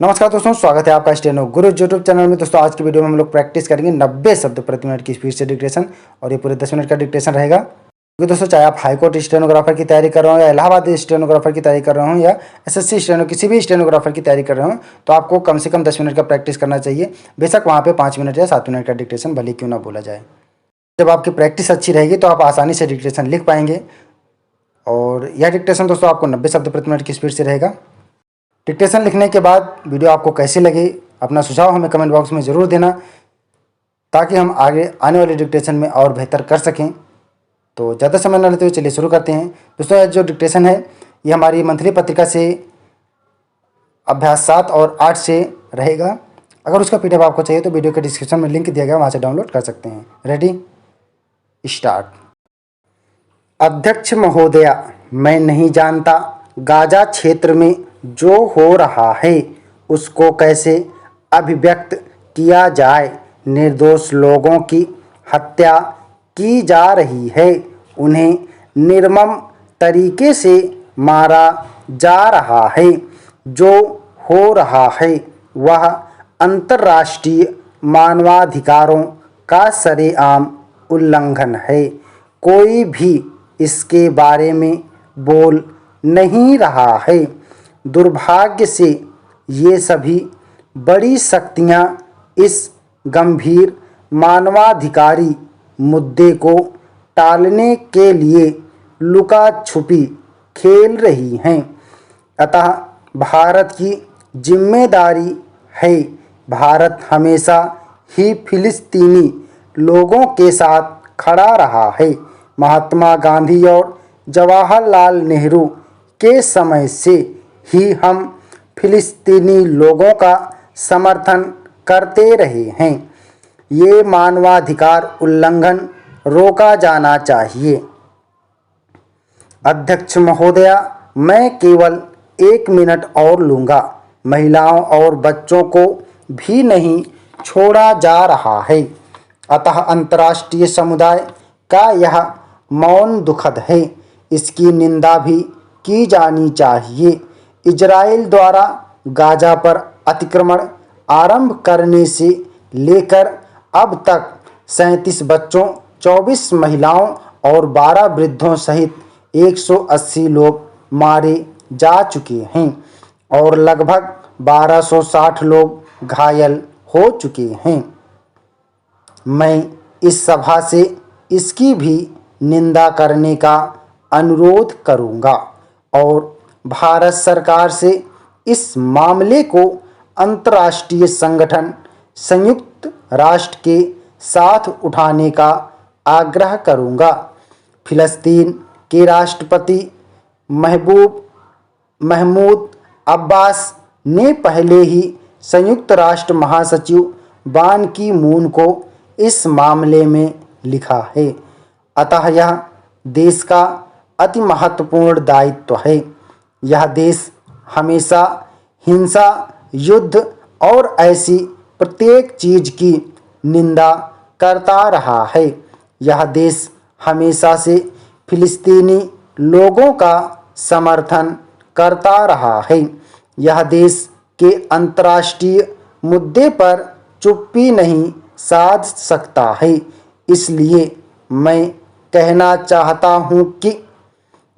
नमस्कार दोस्तों, स्वागत है आपका स्टेनो गुरु यूट्यूब चैनल में। दोस्तों आज की वीडियो में हम लोग प्रैक्टिस करेंगे 90 शब्द प्रति मिनट की स्पीड से डिक्टेशन, और ये पूरे 10 मिनट का डिक्टेशन रहेगा। क्योंकि दोस्तों चाहे आप हाईकोर्ट स्टेनोग्राफर की तैयारी कर रहे हो, या इलाहाबाद स्टेनोग्राफर की तैयारी कर रहे हो, या एसएससी स्टेनो किसी भी स्टेनोग्राफर की तैयारी कर रहे हो, तो आपको कम से कम 10 मिनट का प्रैक्टिस करना चाहिए। बेशक वहाँ पर 5 मिनट या 7 मिनट का डिक्टेशन भले क्यों ना बोला जाए। जब आपकी प्रैक्टिस अच्छी रहेगी तो आप आसानी से डिक्टेशन लिख पाएंगे। और यह डिक्टेशन दोस्तों आपको 90 शब्द प्रति मिनट की स्पीड से रहेगा। डिक्टेशन लिखने के बाद वीडियो आपको कैसी लगी, अपना सुझाव हमें कमेंट बॉक्स में ज़रूर देना, ताकि हम आगे आने वाले डिक्टेशन में और बेहतर कर सकें। तो ज़्यादा समय न लेते हुए चलिए शुरू करते हैं। दोस्तों यह जो डिक्टेशन है ये हमारी मंथली पत्रिका से अभ्यास 7 और 8 से रहेगा। अगर उसका पीडीएफ आपको चाहिए तो वीडियो के डिस्क्रिप्शन में लिंक दिया गया, वहाँ से डाउनलोड कर सकते हैं। Ready, start. अध्यक्ष महोदया, मैं नहीं जानता गाजा क्षेत्र में जो हो रहा है उसको कैसे अभिव्यक्त किया जाए। निर्दोष लोगों की हत्या की जा रही है, उन्हें निर्मम तरीके से मारा जा रहा है। जो हो रहा है वह अंतर्राष्ट्रीय मानवाधिकारों का सरेआम उल्लंघन है। कोई भी इसके बारे में बोल नहीं रहा है। दुर्भाग्य से ये सभी बड़ी शक्तियाँ इस गंभीर मानवाधिकारी मुद्दे को टालने के लिए लुका छुपी खेल रही हैं। अतः भारत की जिम्मेदारी है, भारत हमेशा ही फिलिस्तीनी लोगों के साथ खड़ा रहा है। महात्मा गांधी और जवाहरलाल नेहरू के समय से ही हम फिलिस्तीनी लोगों का समर्थन करते रहे हैं। ये मानवाधिकार उल्लंघन रोका जाना चाहिए। अध्यक्ष महोदया, मैं केवल 1 मिनट और लूँगा। महिलाओं और बच्चों को भी नहीं छोड़ा जा रहा है। अतः अंतर्राष्ट्रीय समुदाय का यह मौन दुखद है। इसकी निंदा भी की जानी चाहिए। इजराइल द्वारा गाजा पर अतिक्रमण आरंभ करने से लेकर अब तक 37 बच्चों, 24 महिलाओं और 12 वृद्धों सहित 180 लोग मारे जा चुके हैं और लगभग 1260 लोग घायल हो चुके हैं। मैं इस सभा से इसकी भी निंदा करने का अनुरोध करूंगा और भारत सरकार से इस मामले को अंतर्राष्ट्रीय संगठन संयुक्त राष्ट्र के साथ उठाने का आग्रह करूंगा। फिलिस्तीन के राष्ट्रपति महमूद अब्बास ने पहले ही संयुक्त राष्ट्र महासचिव बान की मून को इस मामले में लिखा है। अतः यह देश का अति महत्वपूर्ण दायित्व है। यह देश हमेशा हिंसा, युद्ध और ऐसी प्रत्येक चीज की निंदा करता रहा है। यह देश हमेशा से फिलिस्तीनी लोगों का समर्थन करता रहा है। यह देश के अंतर्राष्ट्रीय मुद्दे पर चुप्पी नहीं साध सकता है। इसलिए मैं कहना चाहता हूं कि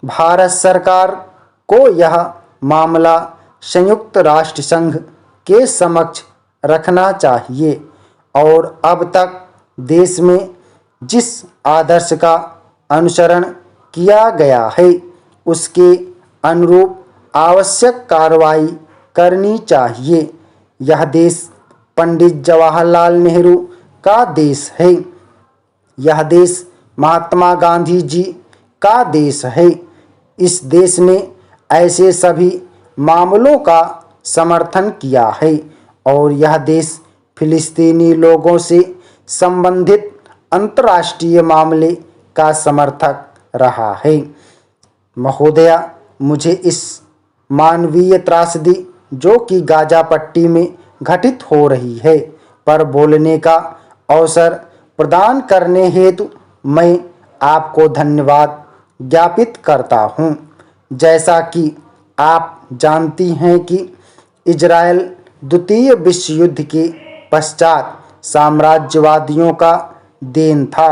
भारत सरकार को यह मामला संयुक्त राष्ट्र संघ के समक्ष रखना चाहिए और अब तक देश में जिस आदर्श का अनुसरण किया गया है उसके अनुरूप आवश्यक कार्रवाई करनी चाहिए। यह देश पंडित जवाहरलाल नेहरू का देश है। यह देश महात्मा गांधी जी का देश है। इस देश ने ऐसे सभी मामलों का समर्थन किया है और यह देश फिलिस्तीनी लोगों से संबंधित अंतर्राष्ट्रीय मामले का समर्थक रहा है। महोदया, मुझे इस मानवीय त्रासदी जो कि गाजा पट्टी में घटित हो रही है पर बोलने का अवसर प्रदान करने हेतु मैं आपको धन्यवाद ज्ञापित करता हूं। जैसा कि आप जानती हैं कि इजराइल द्वितीय विश्व युद्ध के पश्चात साम्राज्यवादियों का देन था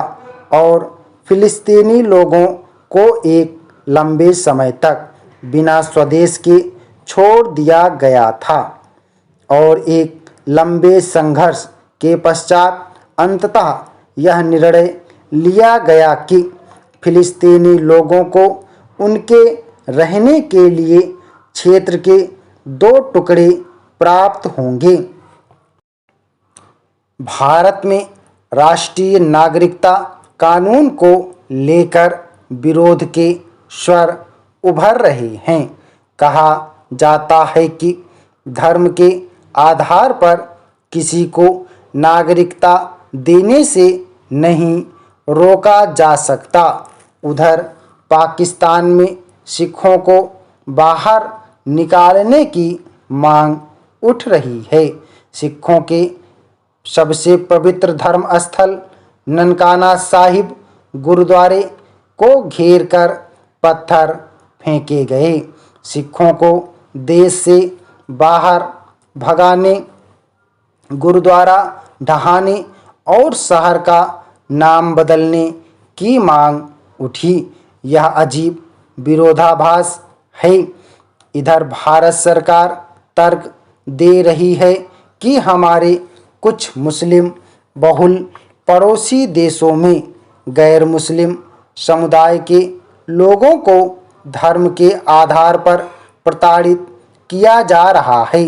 और फिलिस्तीनी लोगों को एक लंबे समय तक बिना स्वदेश के छोड़ दिया गया था और एक लंबे संघर्ष के पश्चात अंततः यह निर्णय लिया गया कि फिलिस्तीनी लोगों को उनके रहने के लिए क्षेत्र के 2 टुकड़े प्राप्त होंगे। भारत में राष्ट्रीय नागरिकता कानून को लेकर विरोध के स्वर उभर रहे हैं। कहा जाता है कि धर्म के आधार पर किसी को नागरिकता देने से नहीं रोका जा सकता। उधर पाकिस्तान में सिखों को बाहर निकालने की मांग उठ रही है। सिखों के सबसे पवित्र धर्म स्थल ननकाना साहिब गुरुद्वारे को घेर कर पत्थर फेंके गए। सिखों को देश से बाहर भगाने, गुरुद्वारा ढहाने और शहर का नाम बदलने की मांग उठी। यह अजीब विरोधाभास है। इधर भारत सरकार तर्क दे रही है कि हमारे कुछ मुस्लिम बहुल पड़ोसी देशों में गैर मुस्लिम समुदाय के लोगों को धर्म के आधार पर प्रताड़ित किया जा रहा है।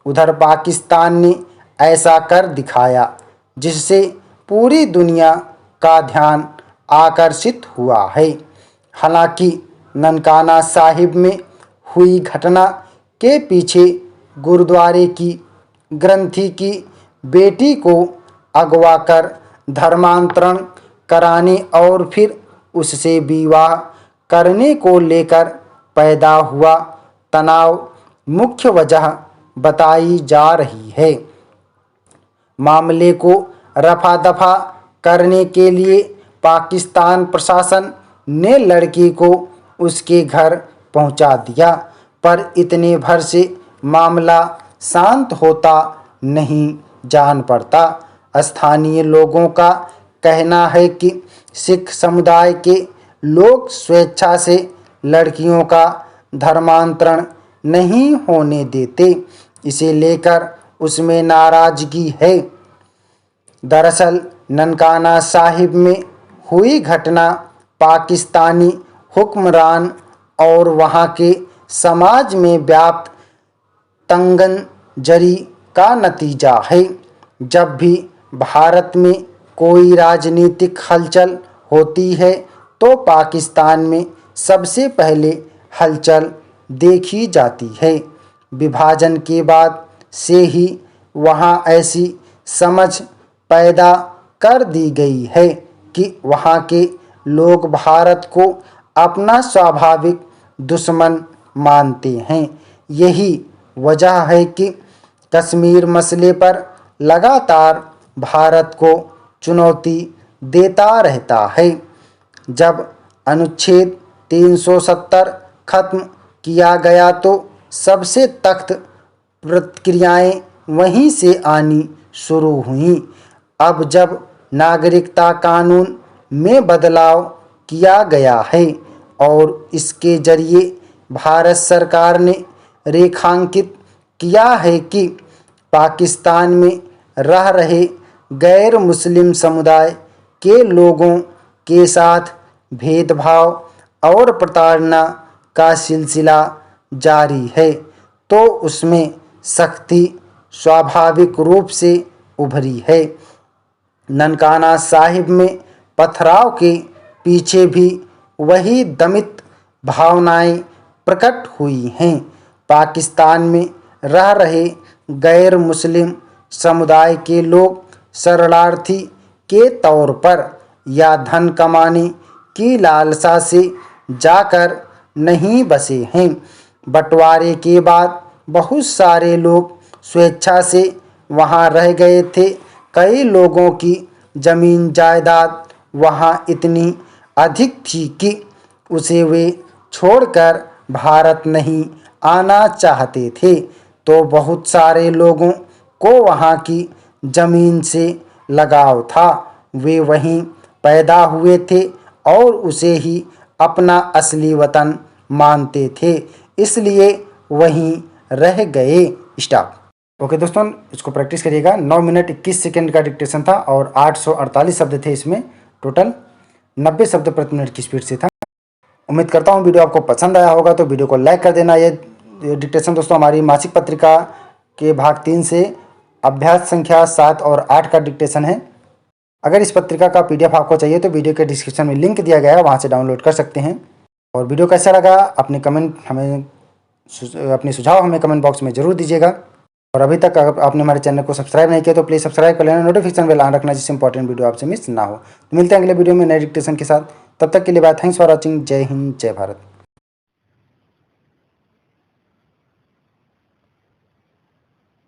उधर पाकिस्तान ने ऐसा कर दिखाया जिससे पूरी दुनिया का ध्यान आकर्षित हुआ है। हालांकि ननकाना साहिब में हुई घटना के पीछे गुरुद्वारे की ग्रंथी की बेटी को अगवा कर धर्मांतरण कराने और फिर उससे विवाह करने को लेकर पैदा हुआ तनाव मुख्य वजह बताई जा रही है। मामले को रफा दफा करने के लिए पाकिस्तान प्रशासन ने लड़की को उसके घर पहुंचा दिया, पर इतने भर से मामला शांत होता नहीं जान पड़ता। स्थानीय लोगों का कहना है कि सिख समुदाय के लोग स्वेच्छा से लड़कियों का धर्मांतरण नहीं होने देते। इसे लेकर उसमें नाराजगी है। दरअसल ननकाना साहिब में हुई घटना पाकिस्तानी हुक्मरान और वहाँ के समाज में व्याप्त तंगनजरी का नतीजा है। जब भी भारत में कोई राजनीतिक हलचल होती है तो पाकिस्तान में सबसे पहले हलचल देखी जाती है। विभाजन के बाद से ही वहाँ ऐसी समझ पैदा कर दी गई है कि वहाँ के लोग भारत को अपना स्वाभाविक दुश्मन मानते हैं। यही वजह है कि कश्मीर मसले पर लगातार भारत को चुनौती देता रहता है। जब अनुच्छेद 370 खत्म किया गया तो सबसे सख्त प्रतिक्रियाएं वहीं से आनी शुरू हुईं। अब जब नागरिकता कानून में बदलाव किया गया है और इसके जरिए भारत सरकार ने रेखांकित किया है कि पाकिस्तान में रह रहे गैर मुस्लिम समुदाय के लोगों के साथ भेदभाव और प्रताड़ना का सिलसिला जारी है, तो उसमें सख्ती स्वाभाविक रूप से उभरी है। ननकाना साहिब में पथराव के पीछे भी वही दमित भावनाएं प्रकट हुई हैं। पाकिस्तान में रह रहे गैर मुस्लिम समुदाय के लोग शरणार्थी के तौर पर या धन कमाने की लालसा से जाकर नहीं बसे हैं। बंटवारे के बाद बहुत सारे लोग स्वेच्छा से वहां रह गए थे। कई लोगों की जमीन जायदाद वहां इतनी अधिक थी कि उसे वे छोड़कर भारत नहीं आना चाहते थे। तो बहुत सारे लोगों को वहाँ की ज़मीन से लगाव था। वे वहीं पैदा हुए थे और उसे ही अपना असली वतन मानते थे, इसलिए वहीं रह गए। स्टॉप। ओके दोस्तों, इसको प्रैक्टिस करिएगा। 9 मिनट 21 सेकेंड का डिक्टेशन था और 848 शब्द थे इसमें। टोटल 90 शब्द प्रति मिनट की स्पीड से था। उम्मीद करता हूँ वीडियो आपको पसंद आया होगा, तो वीडियो को लाइक कर देना। ये डिक्टेशन दोस्तों हमारी मासिक पत्रिका के भाग 3 से अभ्यास संख्या 7 और 8 का डिक्टेशन है। अगर इस पत्रिका का PDF आपको चाहिए तो वीडियो के डिस्क्रिप्शन में लिंक दिया गया है, वहाँ से डाउनलोड कर सकते हैं। और वीडियो कैसा लगा अपने सुझाव हमें कमेंट बॉक्स में ज़रूर दीजिएगा। और अभी तक अगर आपने हमारे चैनल को सब्सक्राइब नहीं किया तो प्लीज़ सब्सक्राइब कर लेना, नोटिफिकेशन बेल ऑन रखना, जिससे इंपॉर्टेंट वीडियो आपसे मिस ना हो। तो मिलते हैं अगले वीडियो में नए डिक्टेशन के साथ। तब तक के लिए बाय। Thanks for watching. जय हिंद, जय भारत।